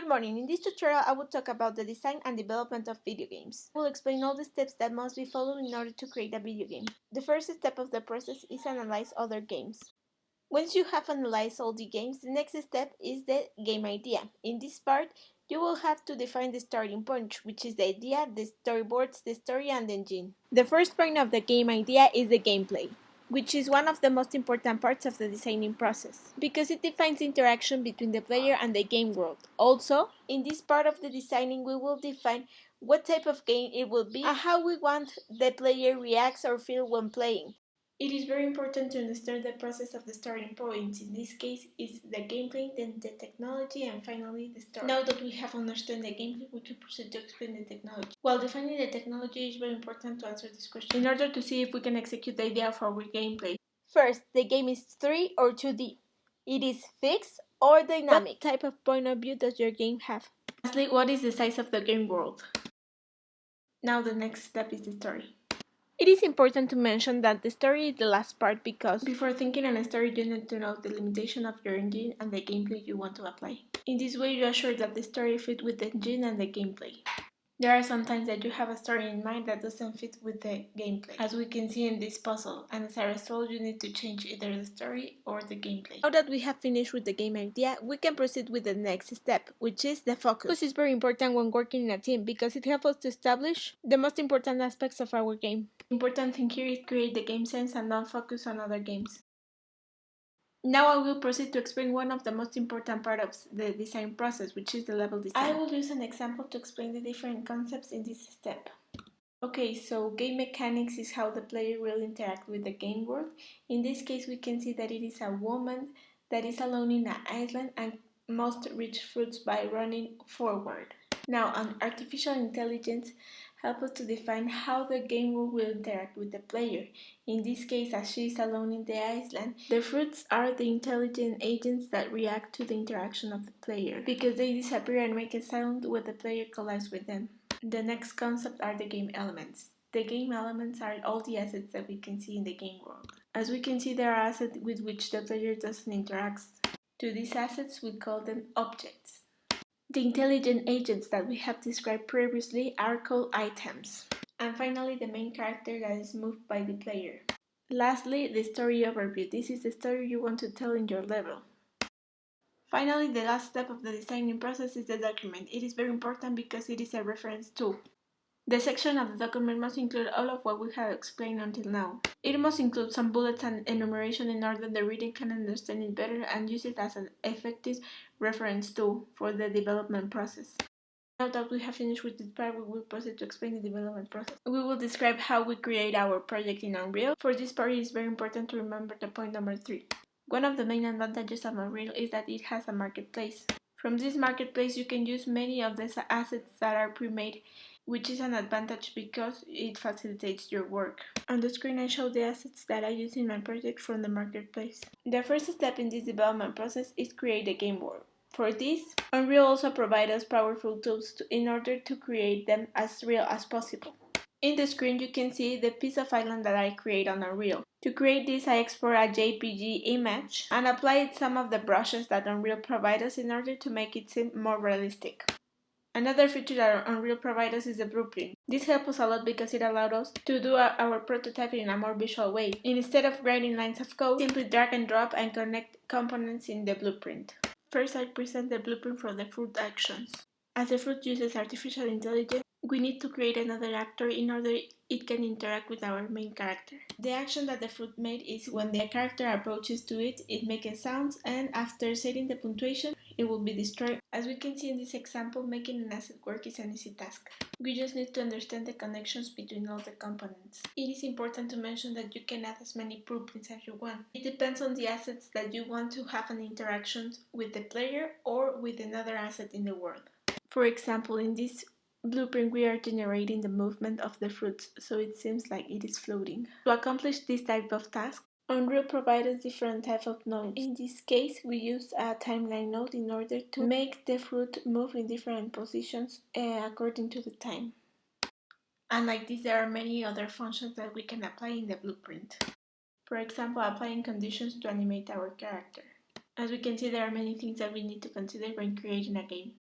morning, in this tutorial I will talk about the design and development of video games. I will explain all the steps that must be followed in order to create a video game. The first step of the process is analyze other games. Once you have analyzed all the games, the next step is the game idea. In this part, you will have to define the starting point, which is the idea, the storyboards, the story, and the engine. The first point of the game idea is the gameplay, which is one of the most important parts of the designing process, because it defines the interaction between the player and the game world. Also, in this part of the designing, we will define what type of game it will be and how we want the player reacts or feel when playing. It is very important to understand the process of the starting point. In this case, it's the gameplay, then the technology, and finally the story. Now that we have understood the gameplay, we can proceed to explain the technology. While defining the technology, it is very important to answer this question in order to see if we can execute the idea of our gameplay. First, the game is 3 or 2D. It is fixed or dynamic. What type of point of view does your game have? Lastly, what is the size of the game world? Now the next step is the story. It is important to mention that the story is the last part because before thinking on a story you need to know the limitation of your engine and the gameplay you want to apply. In this way you assure that the story fits with the engine and the gameplay. There are some times that you have a story in mind that doesn't fit with the gameplay, as we can see in this puzzle, and as a result you need to change either the story or the gameplay. Now that we have finished with the game idea, we can proceed with the next step, which is the focus. Focus is very important when working in a team because it helps us to establish the most important aspects of our game. The important thing here is create the game sense and not focus on other games. Now I will proceed to explain one of the most important parts of the design process, which is the level design. I will use an example to explain the different concepts in this step. Okay, so game mechanics is how the player will interact with the game world. In this case, we can see that it is a woman that is alone in an island and must reach fruits by running forward. Now, an artificial intelligence helps us to define how the game world will interact with the player. In this case, as she is alone in the island, the fruits are the intelligent agents that react to the interaction of the player, because they disappear and make a sound when the player collides with them. The next concept are the game elements. The game elements are all the assets that we can see in the game world. As we can see, there are assets with which the player doesn't interact. To these assets, we call them objects. The intelligent agents that we have described previously are called items. And finally, the main character that is moved by the player. Lastly, the story overview. This is the story you want to tell in your level. Finally, the last step of the designing process is the document. It is very important because it is a reference tool. The section of the document must include all of what we have explained until now. It must include some bullets and enumeration in order that the reader can understand it better and use it as an effective reference tool for the development process. Now that we have finished with this part, we will proceed to explain the development process. We will describe how we create our project in Unreal. For this part, it is very important to remember the point number 3. One of the main advantages of Unreal is that it has a marketplace. From this marketplace, you can use many of the assets that are pre-made, which is an advantage because it facilitates your work. On the screen I show the assets that I use in my project from the marketplace. The first step in this development process is create the game world. For this, Unreal also provides us powerful tools in order to create them as real as possible. In the screen you can see the piece of island that I create on Unreal. To create this, I export a JPG image and apply some of the brushes that Unreal provides us in order to make it seem more realistic. Another feature that Unreal provides us is the blueprint. This helps us a lot because it allowed us to do our prototyping in a more visual way. Instead of writing lines of code, simply drag and drop and connect components in the blueprint. First, I present the blueprint for the fruit actions. As the fruit uses artificial intelligence, we need to create another actor in order it can interact with our main character. The action that the fruit made is when the character approaches to it, it makes sounds, and after setting the punctuation, it will be destroyed. As we can see in this example, making an asset work is an easy task. We just need to understand the connections between all the components. It is important to mention that you can add as many blueprints as you want. It depends on the assets that you want to have an interaction with the player or with another asset in the world. For example, in this blueprint we are generating the movement of the fruits, so it seems like it is floating. To accomplish this type of task, Unreal provides different types of nodes. In this case, we use a timeline node in order to make the fruit move in different positions according to the time. And like this, there are many other functions that we can apply in the blueprint. For example, applying conditions to animate our character. As we can see, there are many things that we need to consider when creating a game.